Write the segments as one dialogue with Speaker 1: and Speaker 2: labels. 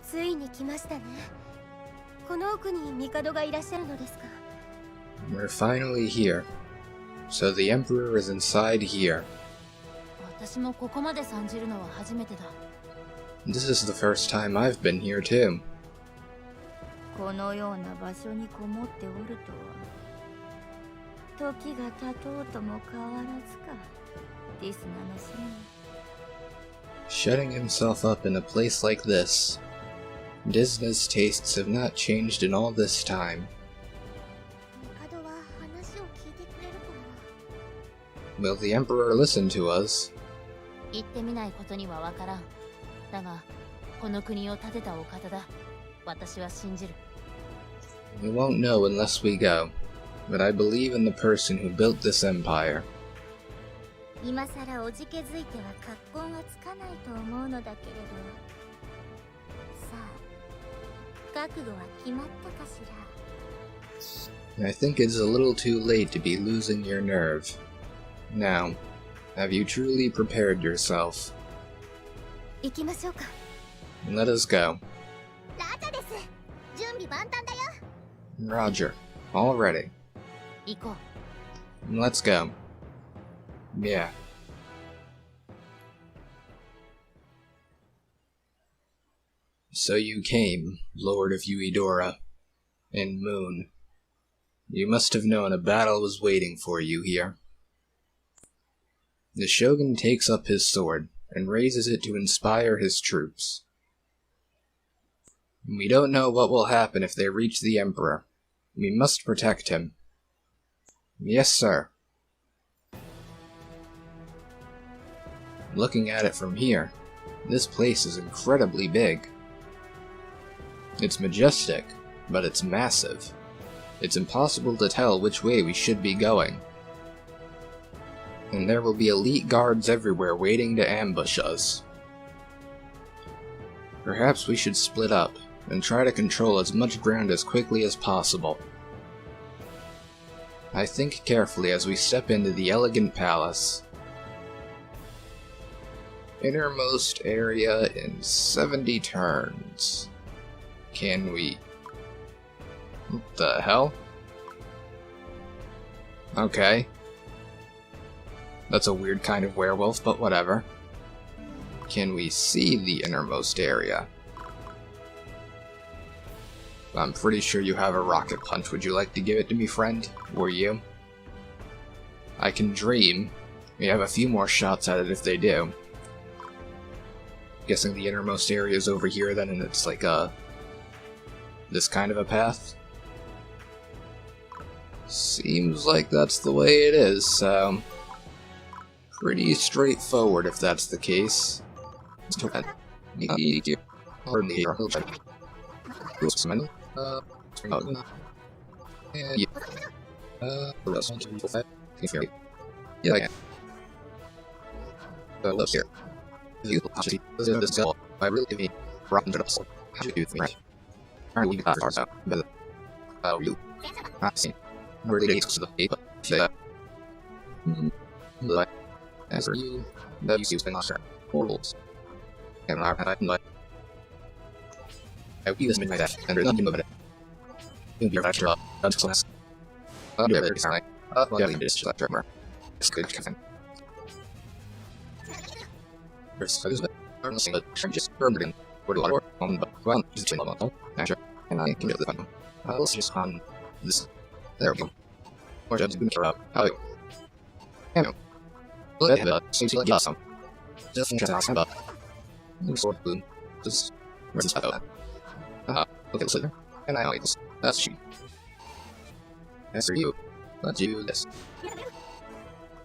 Speaker 1: ついに来ましたね。この奥に帝がいらっしゃるのですか？
Speaker 2: We're finally here. So the Emperor is inside here.
Speaker 3: 私もここまで参じるのは初めてだ。
Speaker 2: This is the first time I've been here too.
Speaker 4: このような場所にこもっておるとは。時が経とうとも変わらずか。ディスナのせいに。
Speaker 2: Shutting himself up in a place like this. Disna's tastes have not changed in all this time.
Speaker 1: 帝は話を聞いてくれるかな？
Speaker 2: Will the Emperor listen to us?
Speaker 3: 行ってみないことにはわからん。だが、この国を建てたお方だ。私は信じる。
Speaker 2: We won't know unless we go, but I believe in the person who built this empire.
Speaker 1: 今さらおじけづいては格好がつかないと思うのだけれど。さあ、覚悟は決まったかしら。
Speaker 2: I think it's a little too late to be losing your nerve. Now, have you truly prepared yourself?
Speaker 1: 行きましょうか。
Speaker 2: Let us go.
Speaker 1: ラジャです。準備万端だよ。
Speaker 2: Roger. All ready.
Speaker 3: 行こう。
Speaker 2: Let's go. Yeah. So you came, Lord of Yuidora, and Moon. You must have known a battle was waiting for you here. The Shogun takes up his sword and raises it to inspire his troops. We don't know what will happen if they reach the Emperor. We must protect him. Yes, sir. Looking at it from here, this place is incredibly big. It's majestic, but it's massive. It's impossible to tell which way we should be going. And there will be elite guards everywhere waiting to ambush us. Perhaps we should split up and try to control as much ground as quickly as possible. I think carefully as we step into the elegant palace. Innermost area in 70 turns. Can we... What the hell? Okay. That's a weird kind of werewolf, but whatever. Can we see the innermost area? I'm pretty sure you have a rocket punch. Would you like to give it to me, friend? Or you? I can dream. We have a few more shots at it if they do. Guessing the innermost area is over here then, and it's like this kind of a path? Seems like that's the way it is, so... Pretty straightforward if that's the case. Look here. I really mean, rotten to the soul. How do you think? Aren't we got ours out? But, you. I see. Where did it to the paper? But, as for you, those you've been lost are portals. And our path, but I will use my death, and there's nothing about it. You'll be a factor of class. I'll do it this night. Well, yeah, it's just like Trevor. It's good, Kevin. First, I was but just permanent. Or the water, but well, just in the actually, and I can get the fun. I'll just on this. There we go. Or just good about how you. Hello. Look at that, seems like awesome. Just interesting about. Sword boom. Just resist that. Look at the sliver. And I always. That's she. As for you, let's do this.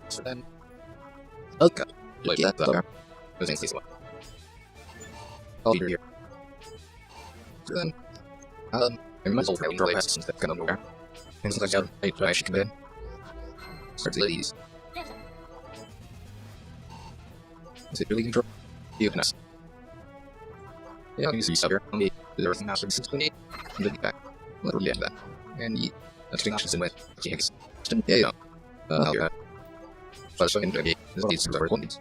Speaker 2: As for them. Okay. Like that, though. Those things one. I'll be here. So then, I might as well probably have since they've come nowhere. Things like that, I should come in. Start to these. Is it really control? You can ask. Yeah, you see stuff here. On the earth and master since 28. And then back. Let me get that. And eat. That's the options in with. Yeah, yeah. I'll hear that. But so in the game, this needs to be points.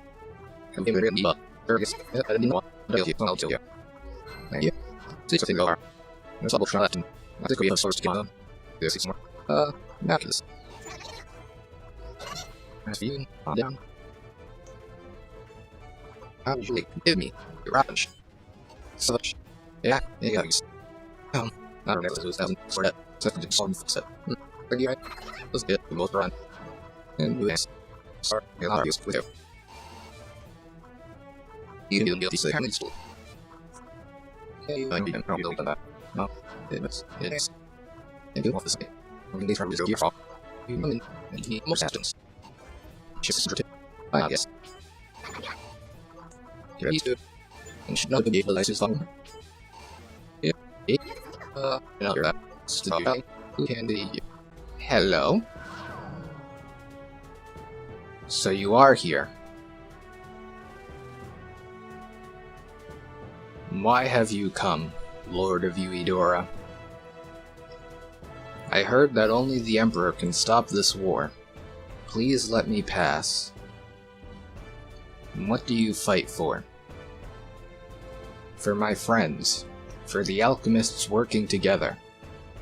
Speaker 2: Come here, but Fergus, I didn't want to tell you. Thank you. Please don't go far. There's a double left, and I think we have source to get on. There's some more. Now get this. As for you, calm down. How would you give me your revenge? Such. Yeah, guys. I don't know if it was 1,000 for that. Except for the song for set. Are you right? Let's get the most run. And you ask. Sorry, I'm not used with you. You can do these apparently school. Yeah, you can probably do that. No, it is. And you want to say, when these are your fault, you come in and need more assistance. Just I guess. You're used to it, and should not be able to license long. Yeah, now you're that. Still, who can be you? Hello? So you are here. Why have you come, Lord of Yuidora? I heard that only the Emperor can stop this war. Please let me pass. What do you fight for? For my friends, for the alchemists working together,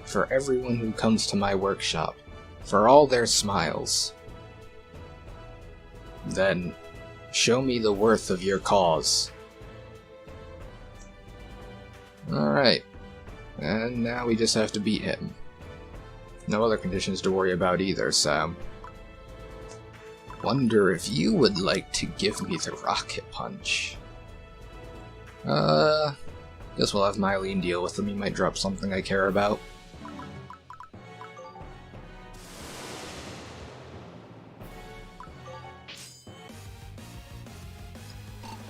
Speaker 2: for everyone who comes to my workshop, for all their smiles. Then, show me the worth of your cause. Alright, and now we just have to beat him. No other conditions to worry about either, so... Wonder if you would like to give me the rocket punch. Guess we'll have Mylene deal with him. He might drop something I care about.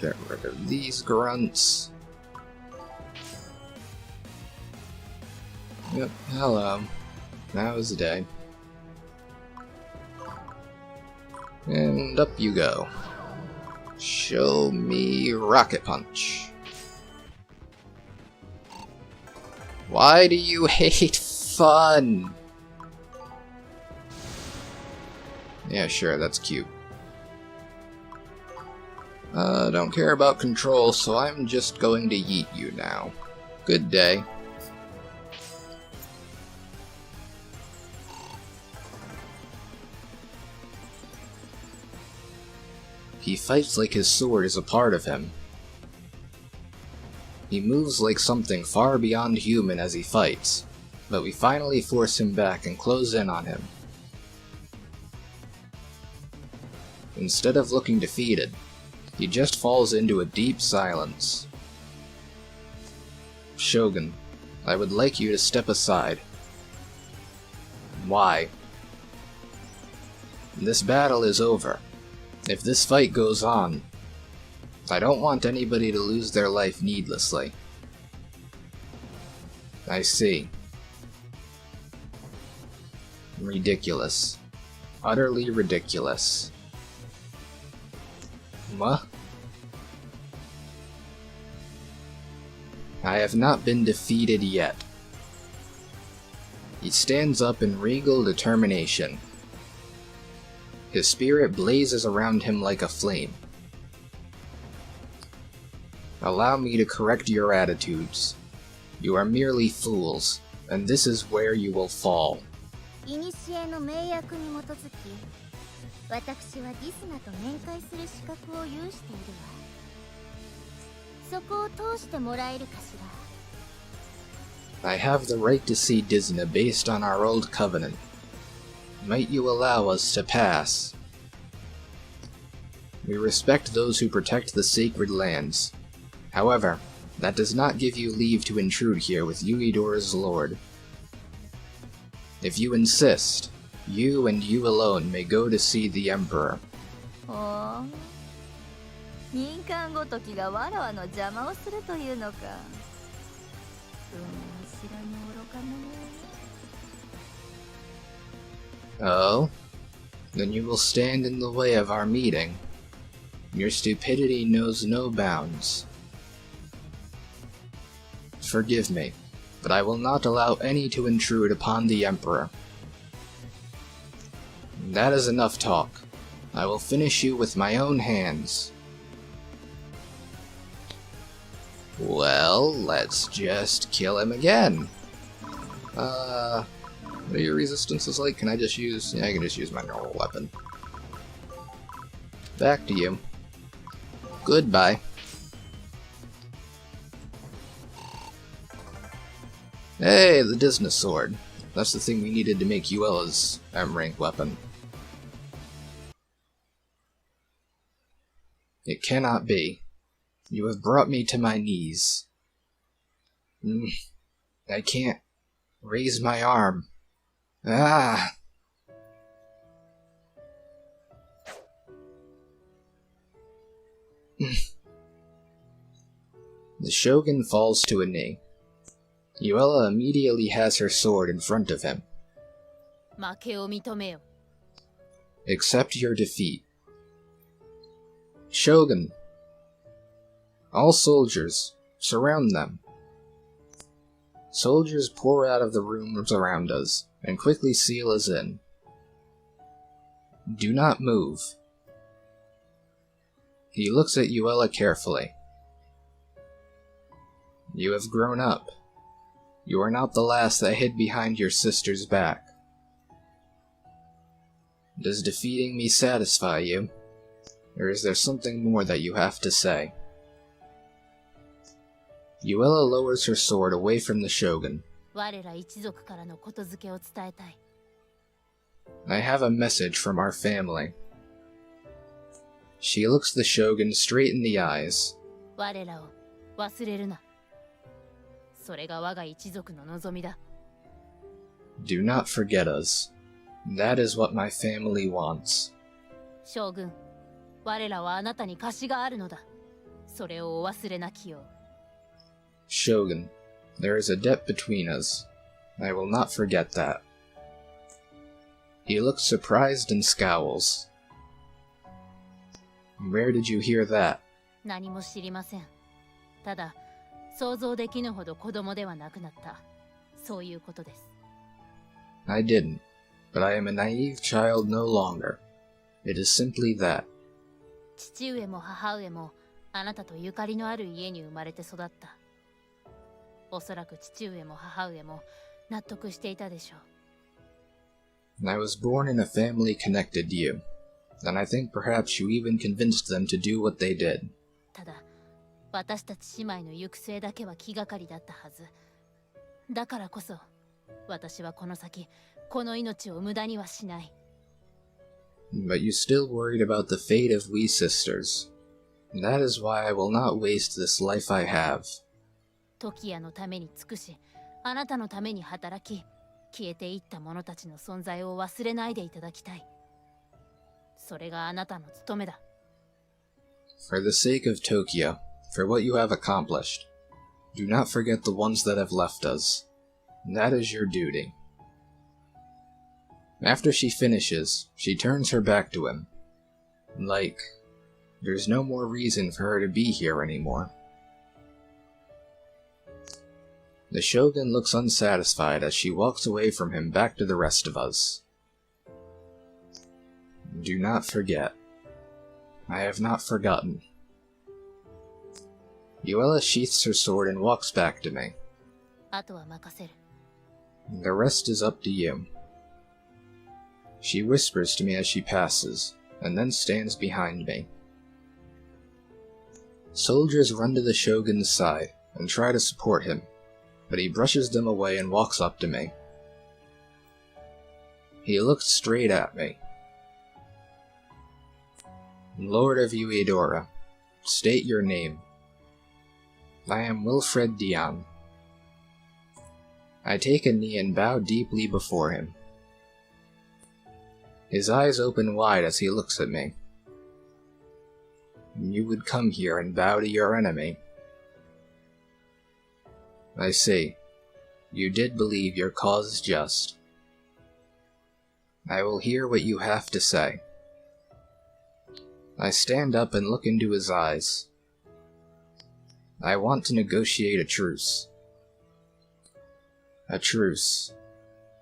Speaker 2: Get rid of these grunts. Yep, hello. Now is the day. And up you go. Show me rocket punch. Why do you hate fun? Yeah, sure, that's cute. Don't care about control, so I'm just going to yeet you now. Good day. He fights like his sword is a part of him. He moves like something far beyond human as he fights, but we finally force him back and close in on him. Instead of looking defeated, he just falls into a deep silence. Shogun, I would like you to step aside. Why? This battle is over. If this fight goes on, I don't want anybody to lose their life needlessly. I see. Ridiculous. Utterly ridiculous. What? I have not been defeated yet. He stands up in regal determination. His spirit blazes around him like a flame. Allow me to correct your attitudes. You are merely fools, and this is where you will fall.
Speaker 1: 古の名約に基づき、私はディスナと面会する資格を有しているわ。そこを通してもらえるかしら。
Speaker 2: I have the right to see Disna based on our old covenant. Might you allow us to pass? We respect those who protect the sacred lands. However, that does not give you leave to intrude here with Yuidora's lord. If you insist, you and you alone may go to see the Emperor.
Speaker 4: ほう、民間ごときがわらわの邪魔をするというのか。知らぬ愚か者。
Speaker 2: Oh? Then you will stand in the way of our meeting. Your stupidity knows no bounds. Forgive me, but I will not allow any to intrude upon the Emperor. That is enough talk. I will finish you with my own hands. Well? Well, let's just kill him again. What are your resistances like? Can I just use... Yeah, I can just use my normal weapon. Back to you. Goodbye. Hey, the Disney sword. That's the thing we needed to make Yuela's M-rank weapon. It cannot be. You have brought me to my knees. I can't raise my arm. Ah! The Shogun falls to a knee. Yuela immediately has her sword in front of him.
Speaker 3: 負けを認めよ。
Speaker 2: Accept your defeat. Shogun. All soldiers, surround them. Soldiers pour out of the rooms around us, and quickly seal us in. Do not move. He looks at Yuela carefully. You have grown up. You are not the last that hid behind your sister's back. Does defeating me satisfy you? Or is there something more that you have to say? Yuela lowers her sword away from the Shogun.
Speaker 3: 我ら一族からのことづけを伝えたい。
Speaker 2: I have a message from our family. She looks the Shogun straight in the eyes.
Speaker 3: 我らを忘れるな。それが我が一族の望みだ。
Speaker 2: Do not forget us. That is what my family wants.
Speaker 3: 将軍、我らはあなたに貸しがあるのだ。それをお忘れなきよう。
Speaker 2: Shogun, there is a debt between us. I will not forget that. He looks surprised and scowls. Where did you hear that?
Speaker 3: 何も知りません。ただ、想像できぬほど子供ではなくなった。そういうことです。
Speaker 2: I didn't, but I am a naive child no longer. It is simply that.
Speaker 3: 父上も母上もあなたとゆかりのある家に生まれて育った。おそらく父上も母上も納得していたでしょう。
Speaker 2: I was born in a family connected to you, and I think perhaps you even convinced them to do what they did.
Speaker 3: ただ、私たち姉妹の行く末だけは気がかりだったはず。だからこそ、私はこの先、この命を無駄にはしない。
Speaker 2: But you still worried about the fate of we sisters. That is why I will not waste this life I have.
Speaker 3: トキヤのために尽くし、あなたのために働き、消えていった者たちの存在を忘れないでいただきたい。それがあなたの務めだ。
Speaker 2: For the sake of Tokyo, for what you have accomplished, do not forget the ones that have left us. That is your duty. After she finishes, she turns her back to him. Like, there's no more reason for her to be here anymore. The Shogun looks unsatisfied as she walks away from him back to the rest of us. Do not forget. I have not forgotten. Yuela sheaths her sword and walks back to me.
Speaker 3: あとは任せる。
Speaker 2: The rest is up to you. She whispers to me as she passes, and then stands behind me. Soldiers run to the Shogun's side and try to support him, but he brushes them away and walks up to me. He looks straight at me. Lord of Uedora, state your name. I am Wilfred Dion. I take a knee and bow deeply before him. His eyes open wide as he looks at me. You would come here and bow to your enemy. I see. You did believe your cause is just. I will hear what you have to say. I stand up and look into his eyes. I want to negotiate a truce. A truce.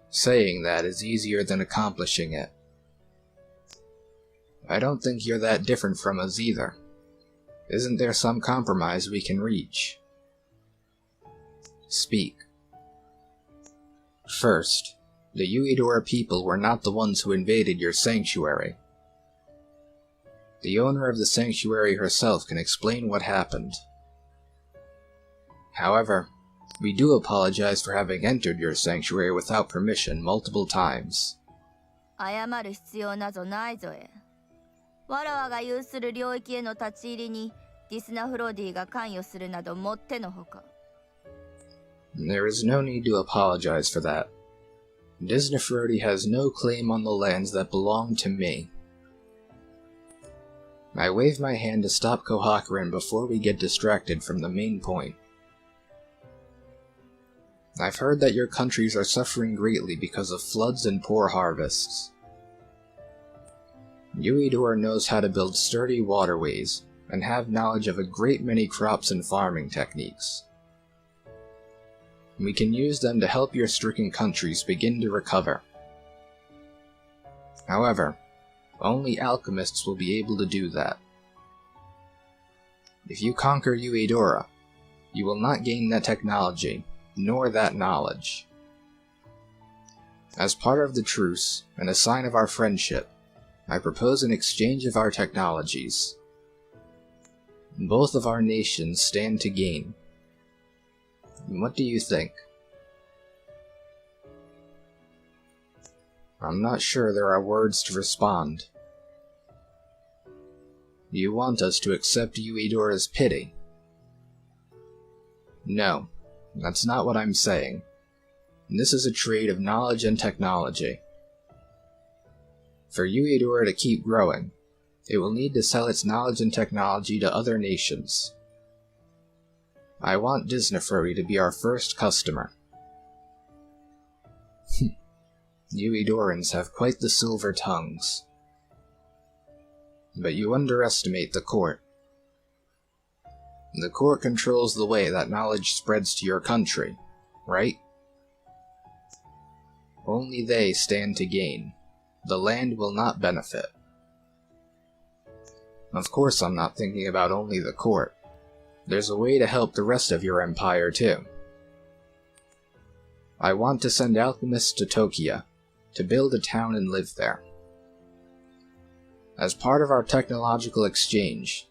Speaker 2: Saying that is easier than accomplishing it. I don't think you're that different from us either. Isn't there some compromise we can reach? Speak. First, the Yuidora people were not the ones who invaded your sanctuary. The owner of the sanctuary herself can explain what happened. However, we do apologize for having entered your sanctuary without permission multiple times.
Speaker 4: 謝る必要などないぞえ。わらわが有する領域への立ち入りにディスナフロディが関与するなどもってのほか。
Speaker 2: There is no need to apologize for that. Disneyfrody has no claim on the lands that belong to me. I wave my hand to stop Kohakurin before we get distracted from the main point. I've heard that your countries are suffering greatly because of floods and poor harvests. Yuidora knows how to build sturdy waterways, and have knowledge of a great many crops and farming techniques. We can use them to help your stricken countries begin to recover. However, only alchemists will be able to do that. If you conquer Yuidora, you will not gain that technology, nor that knowledge. As part of the truce, and a sign of our friendship, I propose an exchange of our technologies. Both of our nations stand to gain. What do you think? I'm not sure there are words to respond. You want us to accept Yuidora's pity? No, that's not what I'm saying. This is a trade of knowledge and technology. For Yuidora to keep growing, it will need to sell its knowledge and technology to other nations. I want Disneyfrody to be our first customer. Yuidorans have quite the silver tongues. But you underestimate the court. The court controls the way that knowledge spreads to your country, right? Only they stand to gain. The land will not benefit. Of course I'm not thinking about only the court. There's a way to help the rest of your empire too. I want to send alchemists to Tokyo, to build a town and live there. As part of our technological exchange,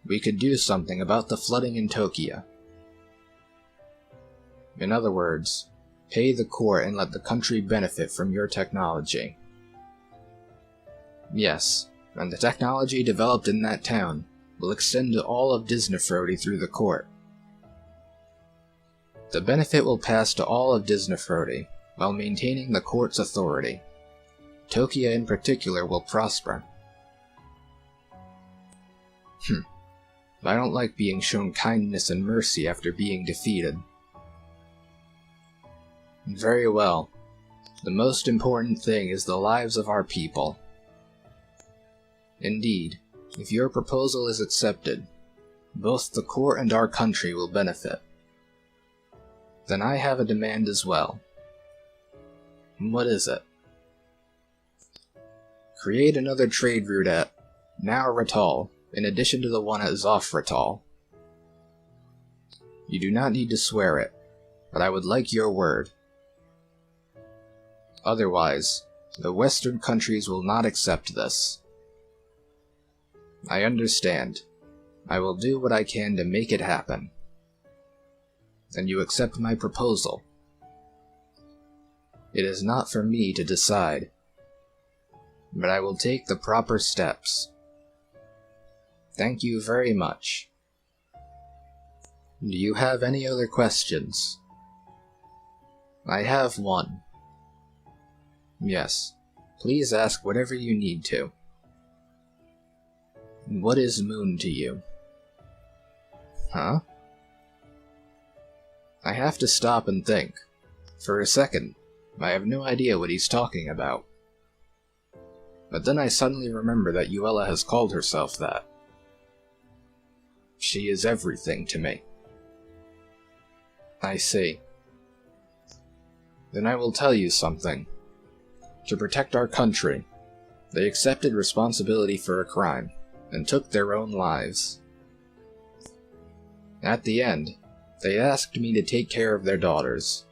Speaker 2: we could do something about the flooding in Tokyo. In other words, pay the court and let the country benefit from your technology. Yes, and the technology developed in that town will extend to all of Disneyfrody through the court. The benefit will pass to all of Disneyfrody while maintaining the court's authority. Tokyo in particular will prosper. I don't like being shown kindness and mercy after being defeated. Very well. The most important thing is the lives of our people. Indeed, if your proposal is accepted, both the court and our country will benefit. Then I have a demand as well. What is it? Create another trade route at Nauratal, in addition to the one at Zofratal. You do not need to swear it, but I would like your word. Otherwise, the Western countries will not accept this. I understand. I will do what I can to make it happen. And you accept my proposal. It is not for me to decide, but I will take the proper steps. Thank you very much. Do you have any other questions? I have one. Yes, please ask whatever you need to. What is moon to you? Huh? I have to stop and think. For a second, I have no idea what he's talking about. But then I suddenly remember that Yuela has called herself that. She is everything to me. I see. Then I will tell you something. To protect our country, they accepted responsibility for a crime, and took their own lives. At the end, They asked me to take care of their daughters.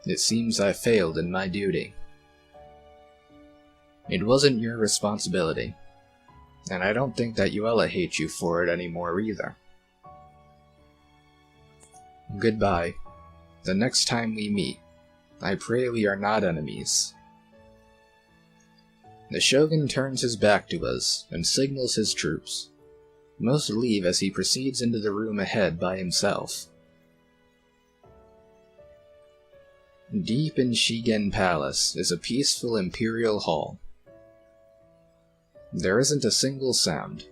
Speaker 2: It seems I failed in my duty. It wasn't your responsibility, and I don't think that Yuela hates you for it anymore either. Goodbye. The next time we meet, I pray we are not enemies. The Shogun turns his back to us and signals his troops. Most leave as he proceeds into the room ahead by himself. Deep in Shigen Palace is a peaceful imperial hall. There isn't a single sound.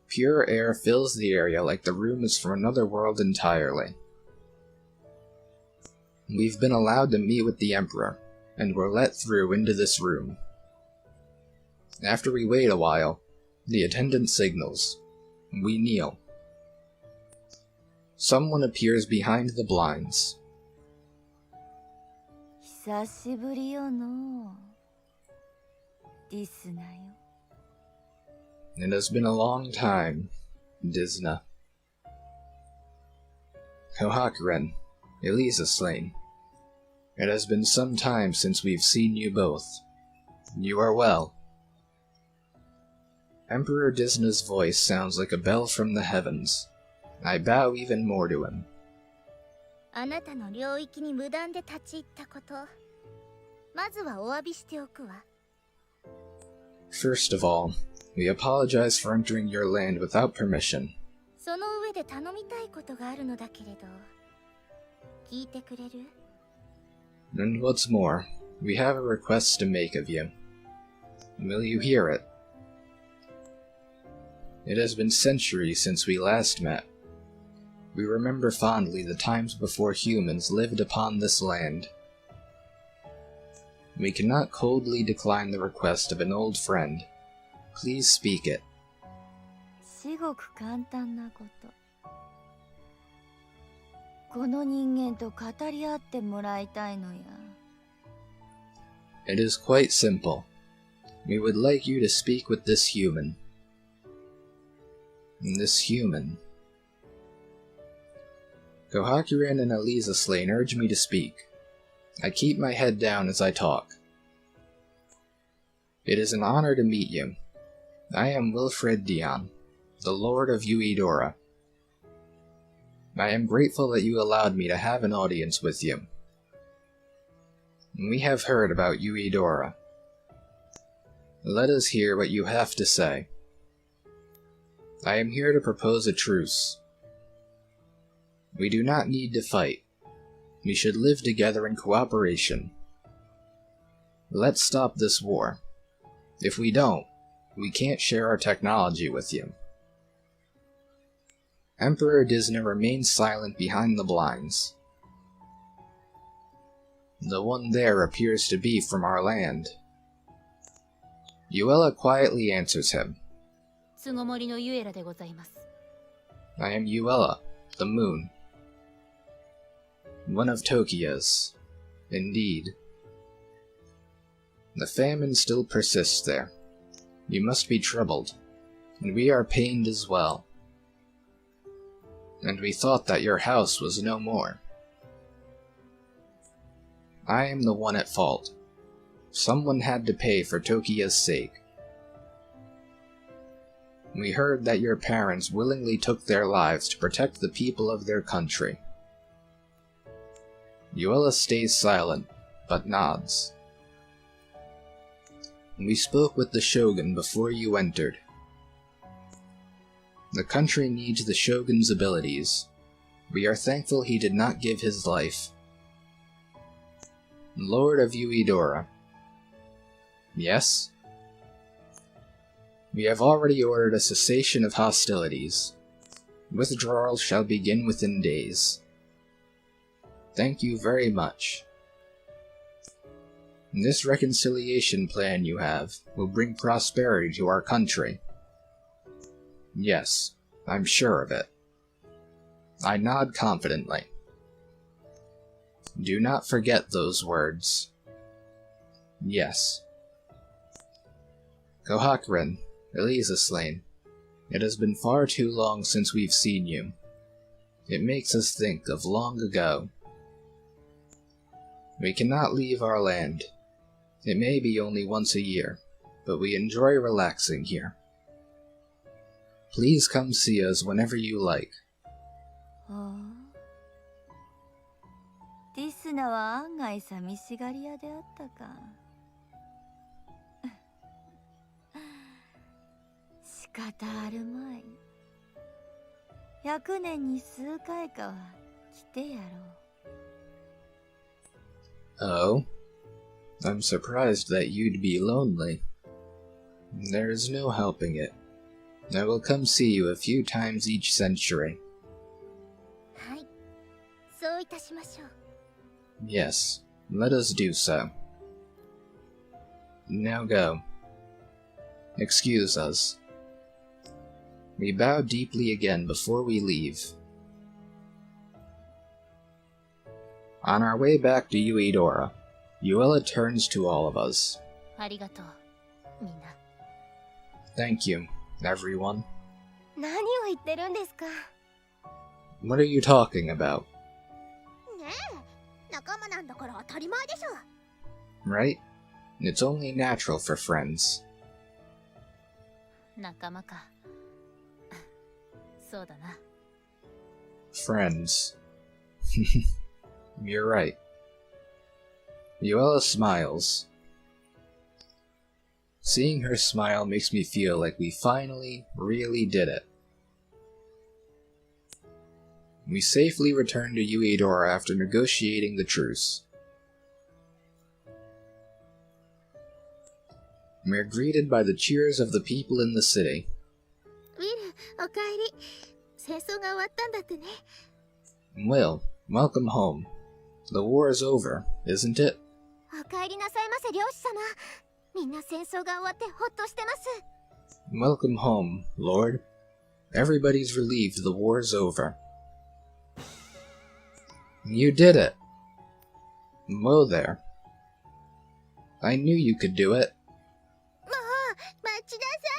Speaker 2: Pure air fills the area like the room is from another world entirely. We've been allowed to meet with the Emperor, and we're let through into this room. After we wait a while, the attendant signals. We kneel. Someone appears behind the blinds.
Speaker 4: 久しぶりよのディスナよ。
Speaker 2: It has been a long time, Disna. Kohakuren, Elisa slain. It has been some time since we've seen you both. You are well. Emperor Disna's voice sounds like a bell from the heavens. I bow even more to him.
Speaker 1: あなたの領域に無断で立ち入ったこと、まずはお詫びしておくわ。
Speaker 2: First of all, we apologize for entering your land without permission.
Speaker 1: その上で頼みたいことがあるのだけれど、聞いてくれる？
Speaker 2: And what's more, we have a request to make of you. Will you hear it? It has been centuries since we last met. We remember fondly the times before humans lived upon this land. We cannot coldly decline the request of an old friend. Please speak it.
Speaker 4: 至極簡単なこと。この人間と語り合ってもらいたいのや。
Speaker 2: It is quite simple. We would like you to speak with this human. This human. Kohakuren and Elisa Slain urge me to speak. I keep my head down as I talk. It is an honor to meet you. I am Wilfred Dion, the Lord of Uedora. I am grateful that you allowed me to have an audience with you. We have heard about Uedora. Let us hear what you have to say. I am here to propose a truce. We do not need to fight. We should live together in cooperation. Let's stop this war. If we don't, we can't share our technology with you. Emperor Disna remains silent behind the blinds. The one there appears to be from our land. Yuela quietly answers him.
Speaker 3: 巣ごもりのユエラでございます。
Speaker 2: I am Yuela, the moon. One of Tokia's. Indeed. The famine still persists there. You must be troubled, and we are pained as well. And we thought that your house was no more. I am the one at fault. Someone had to pay for Tokia's sake. We heard that your parents willingly took their lives to protect the people of their country. Yuela stays silent, but nods. We spoke with the Shogun before you entered. The country needs the Shogun's abilities. We are thankful he did not give his life. Lord of Uedora. Yes? We have already ordered a cessation of hostilities. Withdrawal shall begin within days. Thank you very much. This reconciliation plan you have will bring prosperity to our country. Yes, I'm sure of it. I nod confidently. Do not forget those words. Yes. It makes us think of long ago. We cannot leave our land. It may be only once a year, but we enjoy relaxing here. Please come see us whenever you like.
Speaker 4: ほう。ディスナは案外寂しがり屋であったか。仕方あるまい。100年に数回かは来てやろう。
Speaker 2: Oh? I'm surprised that you'd be lonely. There is no helping it. I will come see you a few times each century.
Speaker 1: はい、そういたしましょう。
Speaker 2: Yes, let us do so. Now go. Excuse us. We bow deeply again before we leave. On our way back to Yuedora, Yuela turns to all of us.
Speaker 3: ありがとう、みんな。
Speaker 2: Thank you, everyone.
Speaker 1: 何を言ってるんですか。
Speaker 2: What are you talking about?
Speaker 1: ねえ、仲間なんだから当たり前でしょ。
Speaker 2: Right? It's only natural for friends.
Speaker 3: 仲間か。そうだな。
Speaker 2: Friends. You're right. Yuela smiles. Seeing her smile makes me feel like we finally, really did it. We safely return to Yuedora after negotiating the truce. We're greeted by the cheers of the people in the city.
Speaker 1: ウィル、おかえり。戦争が終わったんだってね。
Speaker 2: Will, welcome home. The war is over, isn't it?
Speaker 1: おかえりなさいませ、漁師様。みんな戦争が終わってほっとしてます。
Speaker 2: Welcome home, Lord. Everybody's relieved the war's over. You did it! Whoa there. I knew you could do it.
Speaker 1: もう、待ちなさ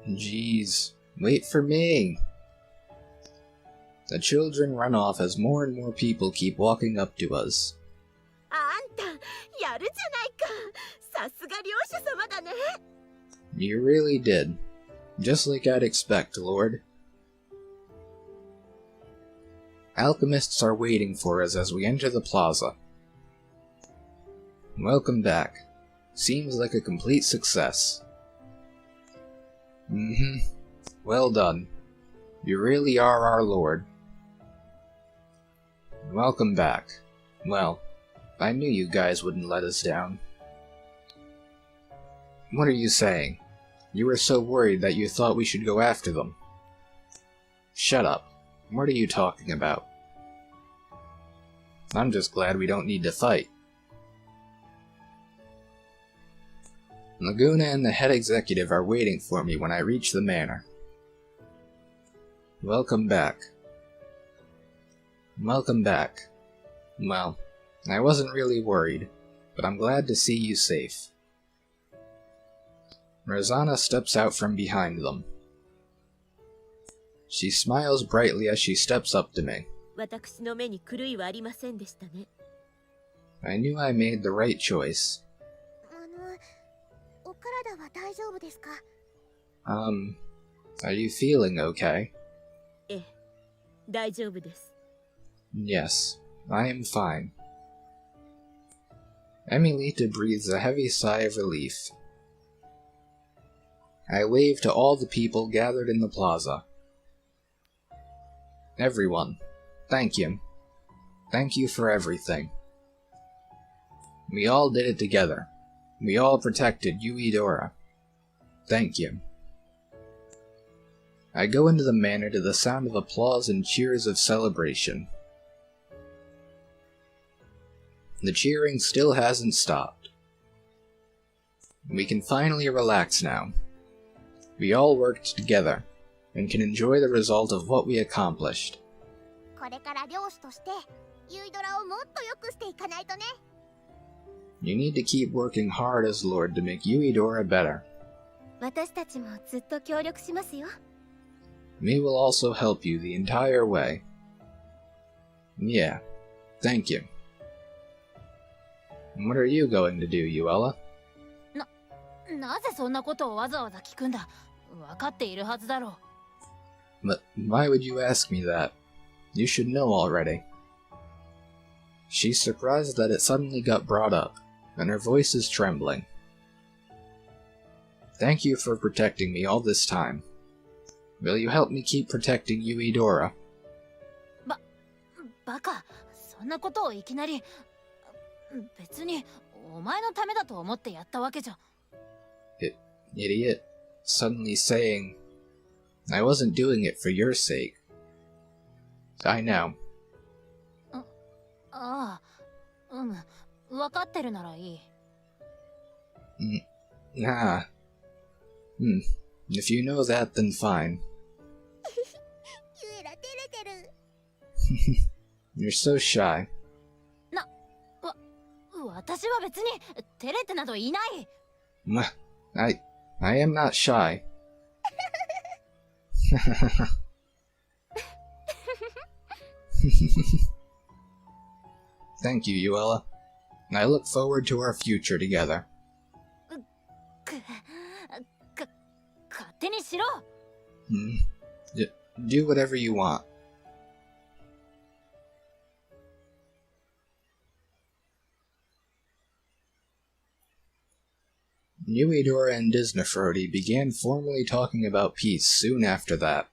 Speaker 1: いよ。
Speaker 2: Jeez, wait for me. The children run off as more and more people keep walking up to us.
Speaker 1: あんた、やるじゃないか。さすが漁師様だね。
Speaker 2: You really did. Just like I'd expect, Lord. Alchemists are waiting for us as we enter the plaza. Welcome back. Seems like a complete success. Well done. You really are our lord. Welcome back. Well, I knew you guys wouldn't let us down. What are you saying? You were so worried that you thought we should go after them. Shut up. What are you talking about? I'm just glad we don't need to fight. Laguna and the head executive are waiting for me when I reach the manor. Welcome back. Welcome back. Well, I wasn't really worried, but I'm glad to see you safe. Rosanna steps out from behind them. She smiles brightly as she steps up to me.
Speaker 5: 私の目に狂いはありませんでしたね。
Speaker 2: I knew I made the right choice.
Speaker 1: お体は大丈夫ですか？
Speaker 2: Are you feeling okay?
Speaker 5: ええ、大丈夫です。
Speaker 2: Yes, I am fine. Emilita breathes a heavy sigh of relief. I wave to all the people gathered in the plaza. Everyone, thank you. Thank you for everything. We all did it together. We all protected Yuedora. Thank you. I go into the manor to the sound of applause and cheers of celebration. The cheering still hasn't stopped. We can finally relax now. We all worked together, and can enjoy the result of what we accomplished.
Speaker 1: これから漁師としてユイドラをもっと良くしていかないとね。
Speaker 2: You need to keep working hard as Lord to make Yuedora better.
Speaker 1: 私たちもずっと協力しますよ。
Speaker 2: We will also help you the entire way. Yeah, thank you. What are you going to do, Yuela?
Speaker 3: なぜそんなことをわざわざ聞くんだ。分かっているはずだろう。
Speaker 2: But why would you ask me that? You should know already. She's surprised that it suddenly got brought up, and her voice is trembling. Thank you for protecting me all this time. Will you help me keep protecting Yuidora?
Speaker 3: バカ、そんなことをいきなり。別にお前のためだと思ってやったわけじゃ。
Speaker 2: Idiot. Suddenly saying, I wasn't doing it for your sake. I know.
Speaker 3: ああ、分かってるならいい。
Speaker 2: Nah. If you know that, then fine.
Speaker 1: ユエラ照れてる。
Speaker 2: You're so shy.
Speaker 3: 私は別に照れてなどいない。
Speaker 2: I am not shy. Thank you, Yuela. I look forward to our future together.
Speaker 3: 勝手にしろ。
Speaker 2: Do whatever you want. Yuidora and Disneyfrody began formally talking about peace soon after that.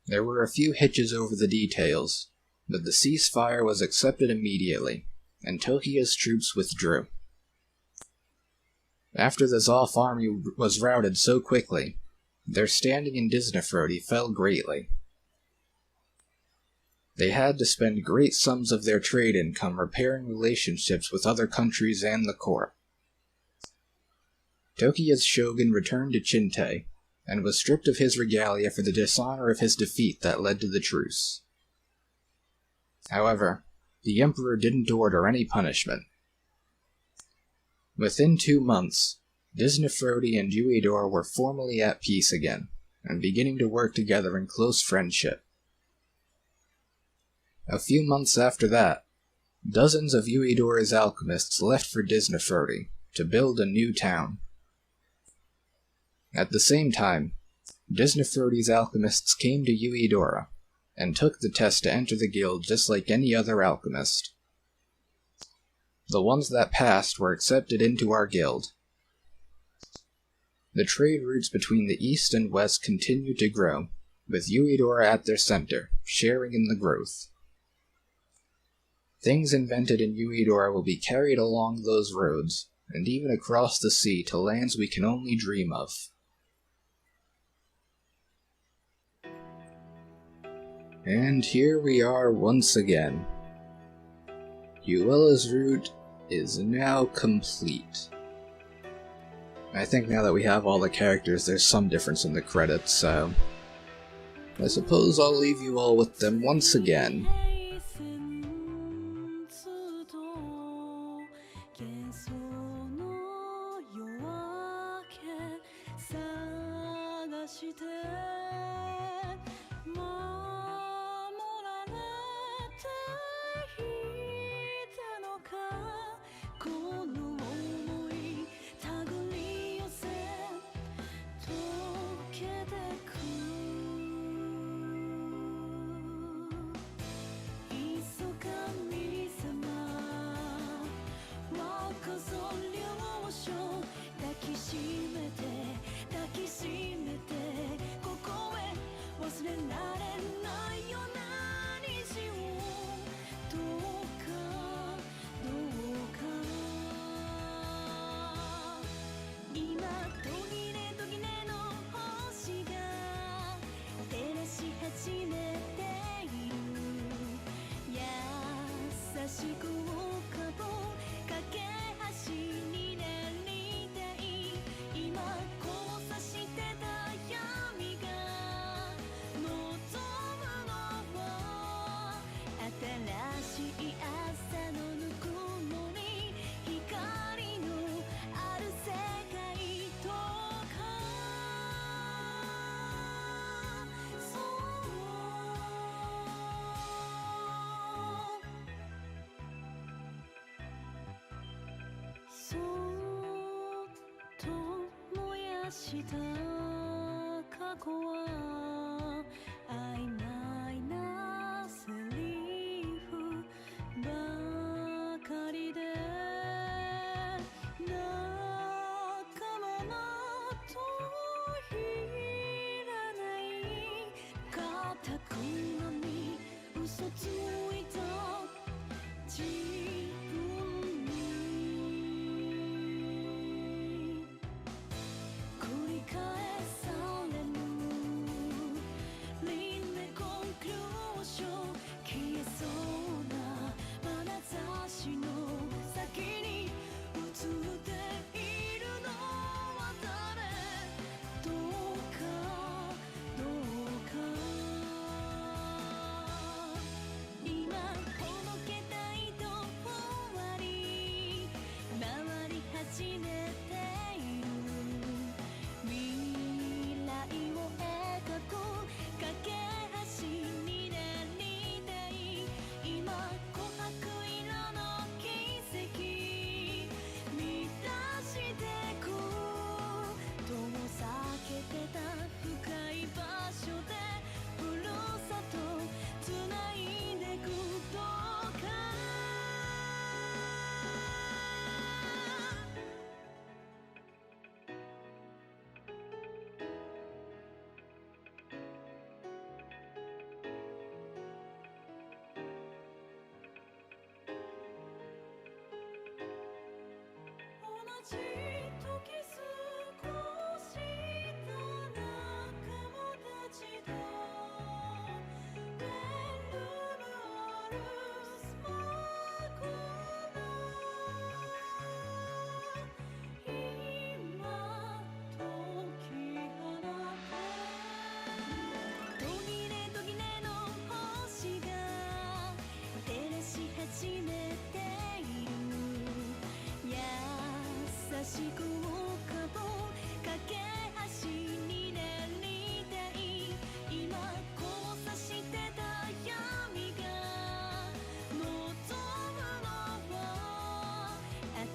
Speaker 2: There were a few hitches over the details, but the ceasefire was accepted immediately, and Tokia's troops withdrew. After the Zoth army was routed so quickly, their standing in Disneyfrody fell greatly. They had to spend great sums of their trade income repairing relationships with other countries and the court. Tokia's shogun returned to Chinte, and was stripped of his regalia for the dishonor of his defeat that led to the truce. However, the emperor didn't order any punishment. Within 2 months, Disneyfrody and Yuidora were formally at peace again, and beginning to work together in close friendship. A few months after that, dozens of Yuidora's alchemists left for Disneyfrody to build a new town. At the same time, Disneyfrody's alchemists came to Yuidora, and took the test to enter the guild just like any other alchemist. The ones that passed were accepted into our guild. The trade routes between the east and west continued to grow, with Yuidora at their center, sharing in the growth. Things invented in Yuidora will be carried along those roads, and even across the sea to lands we can only dream of. And here we are once again. Yuela's route is now complete. I think now that we have all the characters, there's some difference in the credits, so I suppose I'll leave you all with them once again.
Speaker 6: した過去は曖昧なセリフばかりで仲間なといらない固くなに嘘ついた自分に繰り返される輪廻コンクルーション消えそうな眼差しの先に映っているのは誰どうかどうか今ほどけた糸終わり回り始めている未来を描く架け橋になりたい今琥珀色の奇跡満たしてく遠ざけてた深い場所でふるさとつないでくどうか同じ時過ごした仲間たちとベルムあるスマークな今解き放て途切れ途切れの星が照らし始めている優しく浮かぶ架け橋になりたい今交差してた闇が望むのは新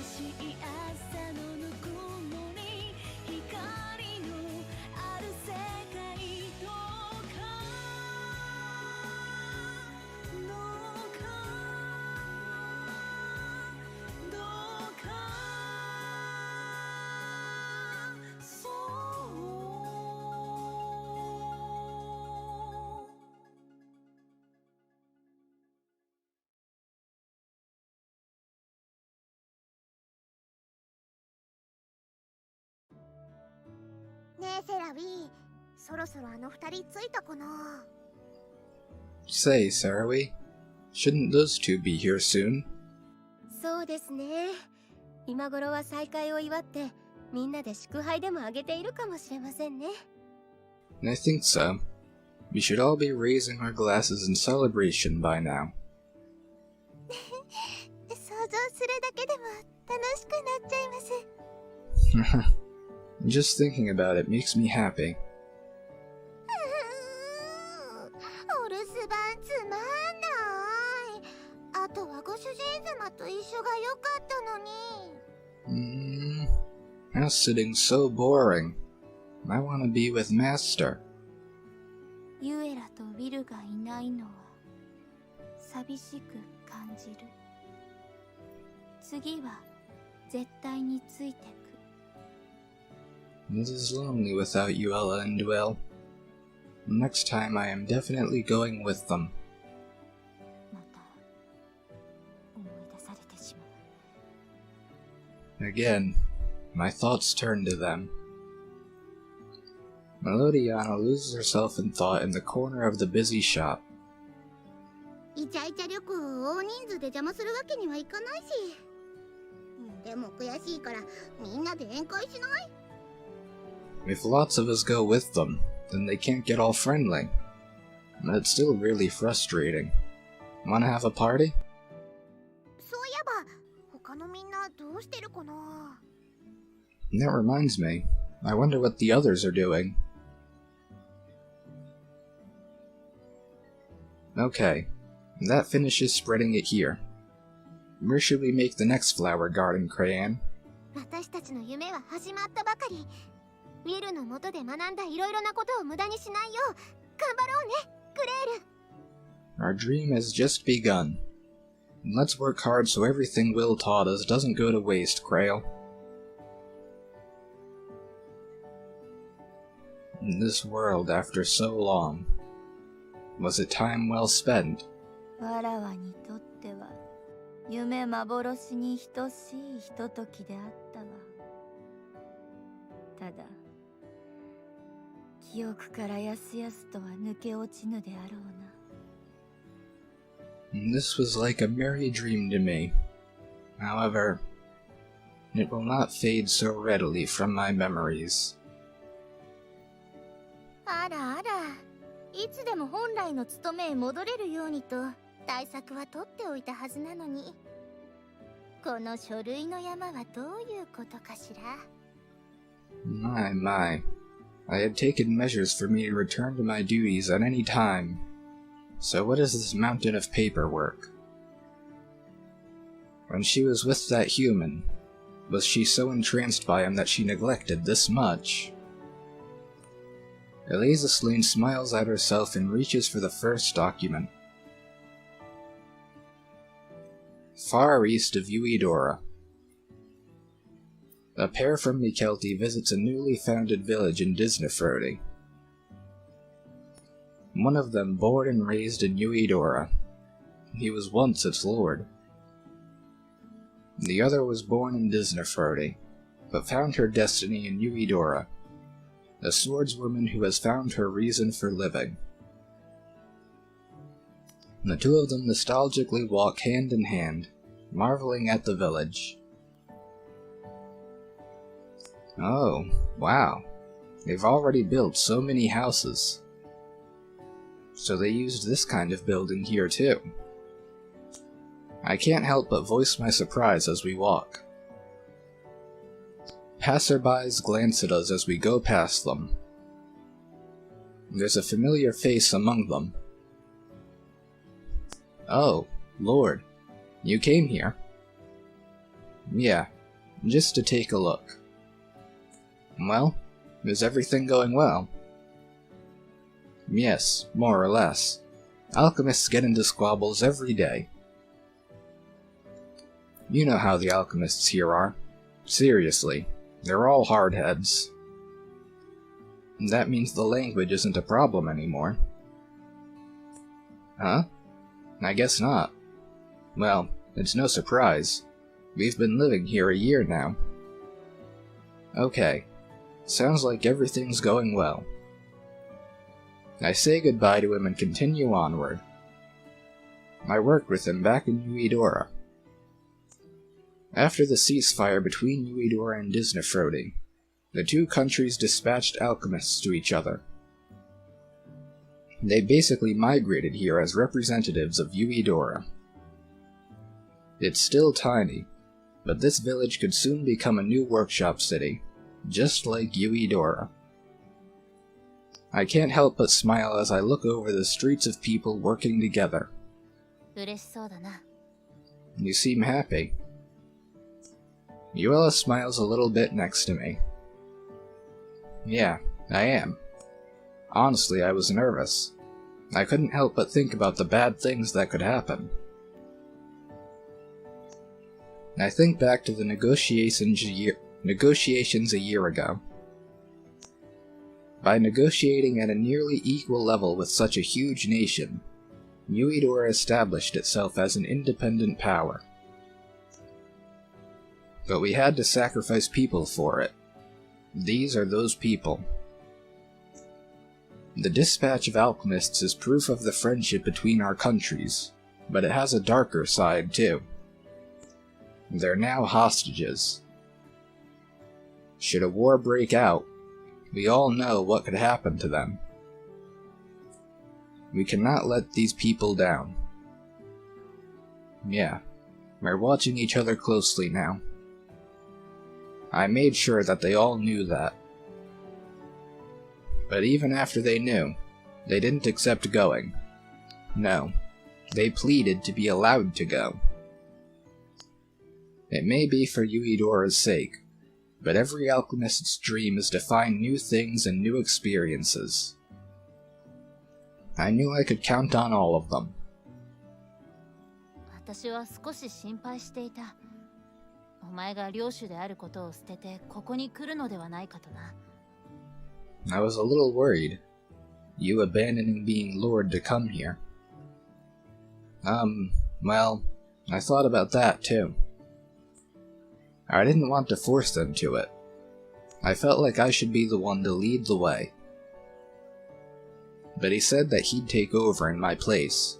Speaker 6: しい朝のぬくもり光のある世界どうかどうかどうかそう
Speaker 1: ねえセラウィ、そろそろあの二人着いたかな。
Speaker 2: Say, Sarawi, shouldn't those two be here soon?
Speaker 7: そうですね。今頃は再会を祝ってみんなで祝杯でもあげているかもしれませんね。
Speaker 2: I think so. We should all be raising our glasses in celebration by now.
Speaker 1: 想像するだけでも楽しくなっちゃいます。
Speaker 2: Just thinking about it makes me happy.
Speaker 1: お留守番つまんない。あとはご主人様と一緒が良かったのに。
Speaker 2: House sitting's so boring. I want to be with Master.
Speaker 7: ユエラとウィルがいないのは寂しく感じる。次は絶対についてく。
Speaker 2: It is lonely without Yuela and Duel. Next time I am definitely going with them.
Speaker 7: また思い出されてしまう。
Speaker 2: Again, my thoughts turn to them. Melodiana loses herself in thought in the corner of the busy shop.
Speaker 1: イチャイチャ旅行を大人数で邪魔するわけにはいかないし。でも悔しいからみんなで宴会しない？
Speaker 2: If lots of us go with them, then they can't get all friendly. That's still really frustrating. Wanna have a party?
Speaker 1: そういえば他のみんなどうしてるかな。
Speaker 2: That reminds me. I wonder what the others are doing. Okay, that finishes spreading it here. Where should we make the next flower garden, Crayon?
Speaker 1: 私たちの夢は始まったばかり。ウィルの下で学んだいろいろなことを無駄にしないよう頑張ろうね、クレール。
Speaker 2: Our dream has just begun. Let's work hard so everything Will taught us doesn't go to waste, Krail. In this world after so long, was it time well spent?
Speaker 4: わらわにとっては夢幻に等しいひとときであったわ。ただ記憶からやすやすとは抜け落ちぬであろうな。
Speaker 2: This was like a merry dream to me. However, it will not fade so readily from my memories.
Speaker 1: あらあら、いつでも本来の務めへ戻れるようにと対策は取っておいたはずなのに、この書類の山はどういうことかしら。
Speaker 2: My. I had taken measures for me to return to my duties at any time. So what is this mountain of paperwork? When she was with that human, was she so entranced by him that she neglected this much? Eliza Slane smiles at herself and reaches for the first document. Far east of Uedora. A pair from Mikelti visits a newly founded village in Disneyfrodi. One of them born and raised in Uedora. He was once its lord. The other was born in Disneyfrodi, but found her destiny in Uedora, a swordswoman who has found her reason for living. The two of them nostalgically walk hand in hand, marveling at the village. Oh, wow. They've already built so many houses. So they used this kind of building here too. I can't help but voice my surprise as we walk. Passerbys glance at us as we go past them. There's a familiar face among them. Oh, Lord, you came here? Yeah, just to take a look. Well, is everything going well? Yes, more or less. Alchemists get into squabbles every day. You know how the alchemists here are. Seriously, they're all hardheads. That means the language isn't a problem anymore. Huh? I guess not. Well, it's no surprise. We've been living here a year now. Okay. Sounds like everything's going well. I say goodbye to him and continue onward. I worked with him back in Uedora. After the ceasefire between Uedora and Disneyfrodi, the two countries dispatched alchemists to each other. They basically migrated here as representatives of Uedora. It's still tiny, but this village could soon become a new workshop city, just like Uedora. I can't help but smile as I look over the streets of people working together.
Speaker 3: 嬉しそうだな。
Speaker 2: You seem happy. Yuela smiles a little bit next to me. Yeah, I am. Honestly, I was nervous. I couldn't help but think about the bad things that could happen. I think back to the negotiations a year ago. By negotiating at a nearly equal level with such a huge nation, Uedora established itself as an independent power. But we had to sacrifice people for it. These are those people. The dispatch of alchemists is proof of the friendship between our countries, but it has a darker side too. They're now hostages. Should a war break out, we all know what could happen to them. We cannot let these people down. Yeah, we're watching each other closely now. I made sure that they all knew that. But even after they knew, they didn't accept going. No, they pleaded to be allowed to go. It may be for Uedora's sake, but every alchemist's dream is to find new things and new experiences. I knew I could count on all of them.
Speaker 3: 私は少し心配していた。お前が領主であることを捨ててここに来るのではないかとな。
Speaker 2: I was a little worried. You abandoning being Lord to come here. Well, I thought about that too. I didn't want to force them to it. I felt like I should be the one to lead the way. But he said that he'd take over in my place.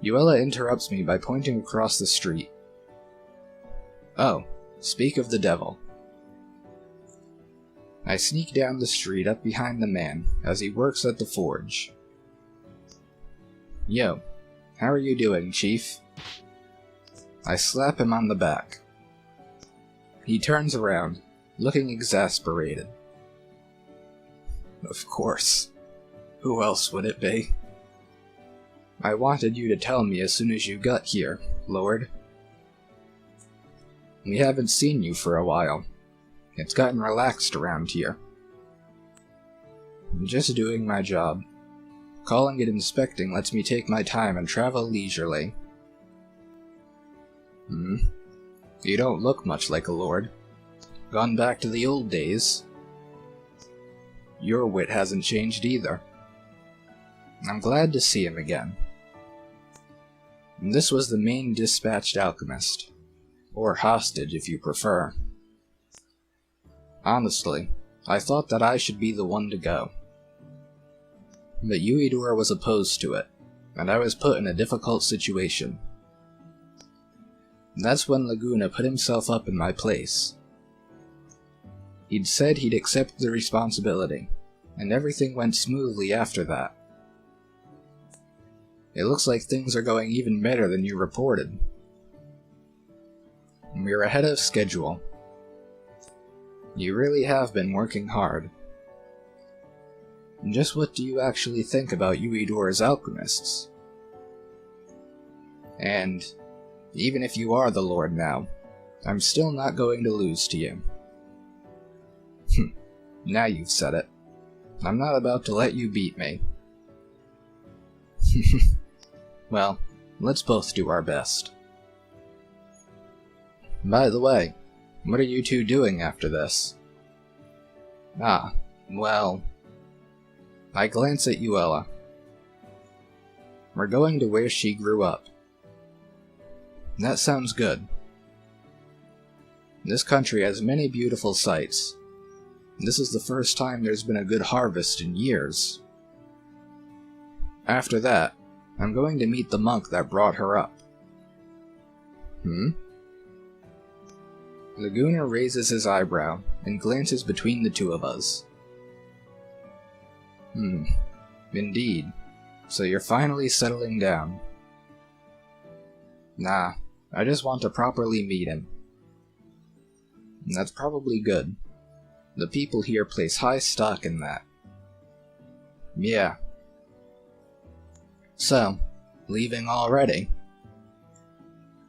Speaker 2: Yuela interrupts me by pointing across the street. Oh, speak of the devil. I sneak down the street up behind the man as he works at the forge. Yo, how are you doing, Chief? I slap him on the back. He turns around, looking exasperated. Of course. Who else would it be? I wanted you to tell me as soon as you got here, Lord. We haven't seen you for a while. It's gotten relaxed around here. I'm just doing my job. Calling it inspecting lets me take my time and travel leisurely. You don't look much like a lord. Gone back to the old days. Your wit hasn't changed either. I'm glad to see him again. This was the main dispatched alchemist. Or hostage, if you prefer. Honestly, I thought that I should be the one to go. But Yuidora was opposed to it, and I was put in a difficult situation. That's when Laguna put himself up in my place. He'd said he'd accept the responsibility, and everything went smoothly after that. It looks like things are going even better than you reported. We're ahead of schedule. You really have been working hard. Just what do you actually think about Yuidora's alchemists? And even if you are the Lord now, I'm still not going to lose to you. Now you've said it. I'm not about to let you beat me. Well, let's both do our best. By the way, what are you two doing after this? Well... I glance at Yuela. We're going to where she grew up. That sounds good. This country has many beautiful sights. This is the first time there's been a good harvest in years. After that, I'm going to meet the monk that brought her up. Laguna raises his eyebrow and glances between the two of us. Indeed. So you're finally settling down. Nah, I just want to properly meet him. And that's probably good. The people here place high stock in that. Yeah. So, leaving already?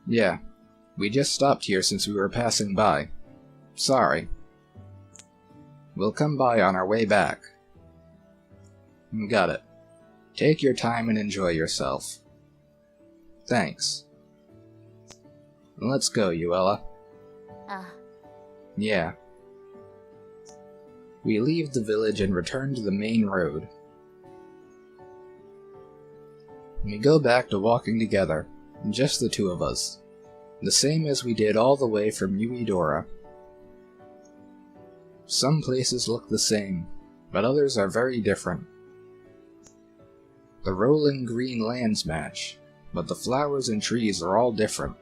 Speaker 2: Yeah, we just stopped here since we were passing by. Sorry. We'll come by on our way back. Got it. Take your time and enjoy yourself. Thanks. Let's go, Yuela. Yeah. We leave the village and return to the main road. We go back to walking together, just the two of us, the same as we did all the way from Yuidora. Some places look the same, but others are very different. The rolling green lands match, but the flowers and trees are all different.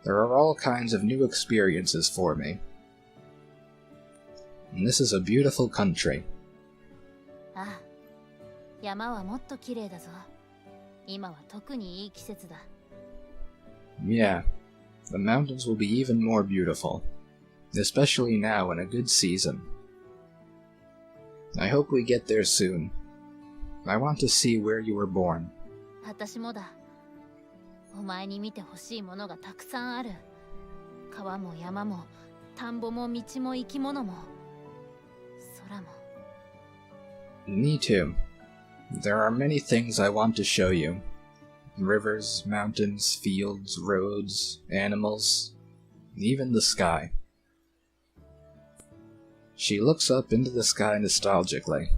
Speaker 2: There are all kinds of new experiences for me. And this is a beautiful country.
Speaker 3: 山はもっと綺麗だぞ。今は特にいい季節だ。
Speaker 2: Yeah, the mountains will be even more beautiful, especially now in a good season. I hope we get there soon. I want to see where you were born.
Speaker 3: 私もだ。お前に見てほしいものがたくさんある。川も山も田んぼも道も生き物も空も。
Speaker 2: Me too. There are many things I want to show you. Rivers, mountains, fields, roads, animals, even the sky. She looks up into the sky nostalgically.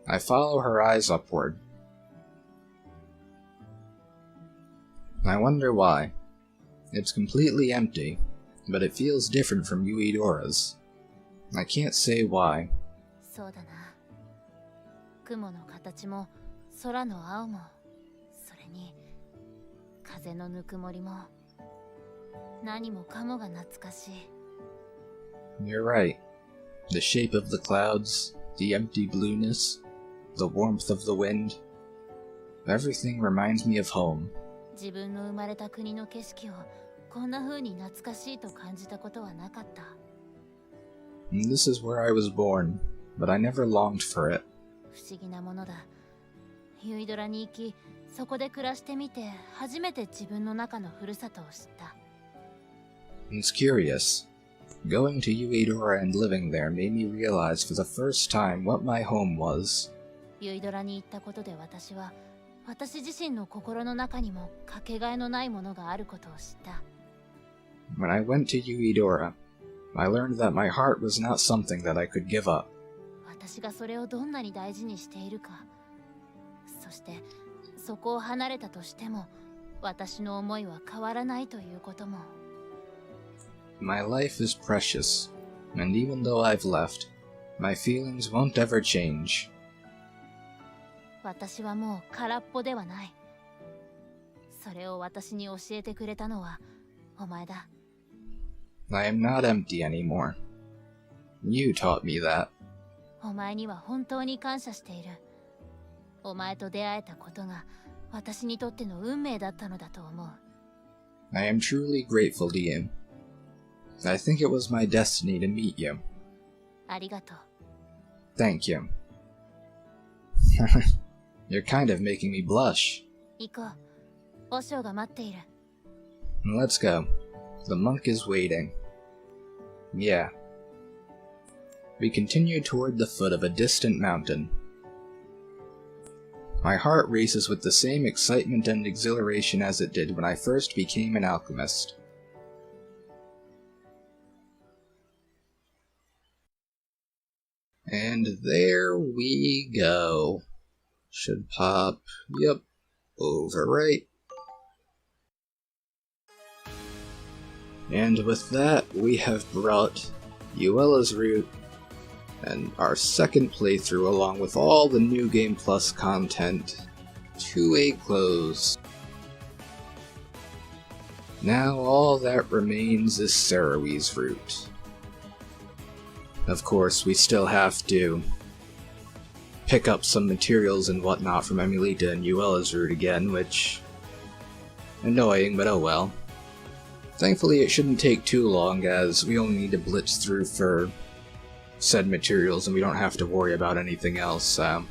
Speaker 2: I follow her eyes upward. I wonder why. It's completely empty, but it feels different from Yuidora's. I can't say why.
Speaker 3: そうだな。雲の形も空の青も、それに風のぬくもりも何もかもが懐かしい。
Speaker 2: You're right. The shape of the clouds, the empty blueness, the warmth of the wind. Everything reminds me of home.
Speaker 3: 自分の生まれた国の景色をこんな風に懐かしいと感じたことはなかった。
Speaker 2: And this is where I was born, but I never longed for it.
Speaker 3: 不思議なものだ。ユイドラに行き、そこで暮らしてみて、初めて自分の中のふるさとを知った。
Speaker 2: It's curious. Going to Yuidora and living there made me realize for the first time what my home was.
Speaker 3: ユイドラに行ったことで私は、私自身の心の中にもかけがえのないものがあることを知った。
Speaker 2: When I went to Yuidora, I learned that my heart was not something that I could give up.
Speaker 3: 私がそれをどんなに大事にしているか、そしてそこを離れたとしても私の思いは変わらないということも。
Speaker 2: My life is precious, and even though I've left, my feelings won't ever change.
Speaker 3: 私はもう空っぽではない。それを私に教えてくれたのはお前だ。
Speaker 2: I am not empty anymore. You taught me that.
Speaker 3: お前には本当に感謝している。お前と出会えたことが私にとっての運命だったのだと思う。
Speaker 2: I am truly grateful to you. I think it was my destiny to meet you.
Speaker 3: ありがとう。
Speaker 2: Thank you. You're kind of making me blush.
Speaker 3: 行こう。和尚が待っている。
Speaker 2: Let's go. The monk is waiting. Yeah. We continued toward the foot of a distant mountain. My heart races with the same excitement and exhilaration as it did when I first became an alchemist. And there we go. Should pop, yep, over right. And with that, we have brought Yuela's route and our second playthrough along with all the New Game Plus content to a close. Now all that remains is Sarawi's route. Of course, we still have to pick up some materials and whatnot from Emulita and Yuela's route again, which... annoying, but oh well. Thankfully it shouldn't take too long, as we only need to blitz through for said materials and we don't have to worry about anything else, so...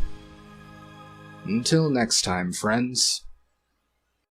Speaker 2: Until next time, friends.